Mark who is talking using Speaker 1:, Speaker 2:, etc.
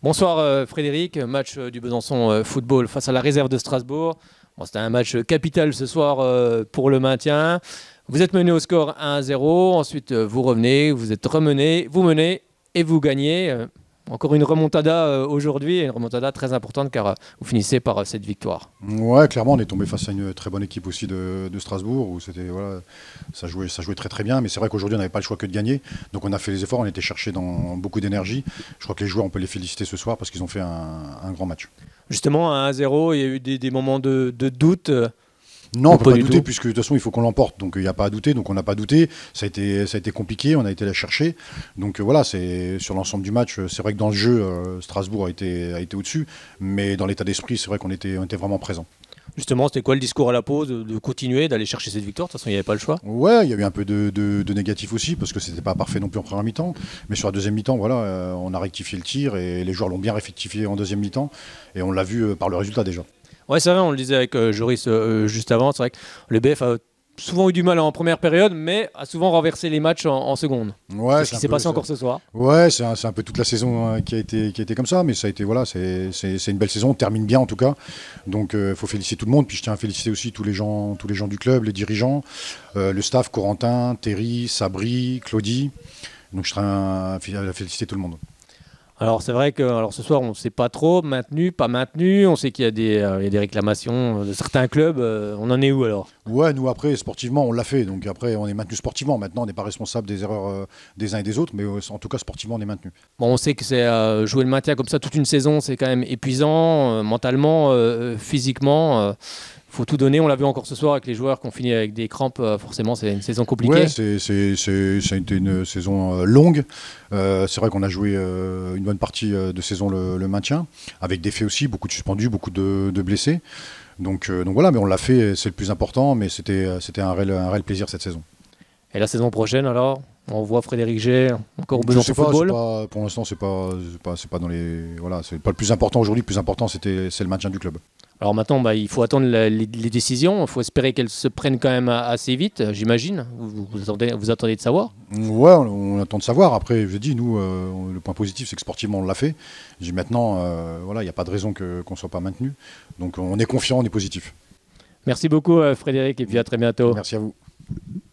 Speaker 1: Bonsoir Frédéric, match du Besançon Football face à la réserve de Strasbourg. Bon, c'était un match capital ce soir pour le maintien. Vous êtes mené au score 1-0, ensuite vous revenez, vous êtes remené, vous menez et vous gagnez. Encore une remontada aujourd'hui, une remontada très importante car vous finissez par cette victoire.
Speaker 2: Ouais, clairement, on est tombé face à une très bonne équipe aussi de Strasbourg où c'était voilà, ça jouait très très bien. Mais c'est vrai qu'aujourd'hui, on n'avait pas le choix que de gagner. Donc on a fait les efforts, on était cherché dans beaucoup d'énergie. Je crois que les joueurs, on peut les féliciter ce soir parce qu'ils ont fait un grand match.
Speaker 1: Justement, à 1-0, il y a eu des moments de doute.
Speaker 2: Non, on
Speaker 1: Ou
Speaker 2: peut
Speaker 1: pas
Speaker 2: pas
Speaker 1: du
Speaker 2: douter
Speaker 1: tout.
Speaker 2: puisque de toute façon il faut qu'on l'emporte. Donc il n'y a pas à douter. Donc on n'a pas douté. Ça a été compliqué. On a été la chercher. Donc voilà, c'est sur l'ensemble du match. C'est vrai que dans le jeu, Strasbourg a été au-dessus. Mais dans l'état d'esprit, c'est vrai on était vraiment présent.
Speaker 1: Justement, c'était quoi le discours à la pause? De continuer, d'aller chercher cette victoire? De toute façon, il n'y avait pas le choix.
Speaker 2: Ouais, il y a eu un peu de négatif aussi, parce que c'était pas parfait non plus en première mi-temps. Mais sur la deuxième mi-temps, voilà, on a rectifié le tir et les joueurs l'ont bien rectifié en deuxième mi-temps. Et on l'a vu par le résultat déjà.
Speaker 1: Ouais, c'est vrai, on le disait avec Joris juste avant. C'est vrai que le BF a souvent eu du mal en première période, mais a souvent renversé les matchs en seconde.
Speaker 2: Ouais,
Speaker 1: C'est ce
Speaker 2: c'est
Speaker 1: qui
Speaker 2: un
Speaker 1: s'est
Speaker 2: peu,
Speaker 1: passé encore ce soir.
Speaker 2: ouais, c'est un peu toute la saison qui a été comme ça, mais ça a été voilà, c'est une belle saison, on termine bien en tout cas. Donc il faut féliciter tout le monde, puis je tiens à féliciter aussi tous les gens du club, les dirigeants, le staff, Corentin, Terry, Sabri, Claudie. Donc je tiens à féliciter tout le monde.
Speaker 1: Alors c'est vrai que ce soir, on ne sait pas trop, maintenu, pas maintenu. On sait qu'il y a il y a des réclamations de certains clubs. On en est où alors?
Speaker 2: Ouais, nous après, sportivement, on l'a fait. Donc après, on est maintenu sportivement. Maintenant, on n'est pas responsable des erreurs des uns et des autres, mais en tout cas, sportivement, on est maintenu.
Speaker 1: Bon, on sait que c'est jouer le maintien comme ça toute une saison, c'est quand même épuisant, mentalement, physiquement. Faut tout donner. On l'a vu encore ce soir avec les joueurs qui ont fini avec des crampes. Forcément, c'est une saison
Speaker 2: Ouais,
Speaker 1: compliquée.
Speaker 2: ça a été une saison longue. C'est vrai qu'on a joué une bonne partie de saison le maintien, avec des faits aussi, beaucoup de suspendus, beaucoup de blessés. Donc voilà, mais on l'a fait, c'est le plus important, mais c'était un réel plaisir cette saison.
Speaker 1: Et la saison prochaine, alors, on voit Frédéric G encore au
Speaker 2: Je
Speaker 1: Besançon
Speaker 2: sais pas,
Speaker 1: Football.
Speaker 2: pour l'instant, c'est pas dans les, voilà, c'est pas le plus important aujourd'hui. Le plus important, c'est le maintien du club.
Speaker 1: Alors maintenant, bah, il faut attendre les décisions. Il faut espérer qu'elles se prennent quand même assez vite, j'imagine. Vous attendez de savoir.
Speaker 2: Ouais, on attend de savoir. Après, je dis, nous, le point positif, c'est que sportivement, on l'a fait. J'ai maintenant, voilà, il n'y a pas de raison qu'on ne soit pas maintenu. Donc, on est confiant, on est positif.
Speaker 1: Merci beaucoup, Frédéric, et puis à très bientôt.
Speaker 2: Merci à vous.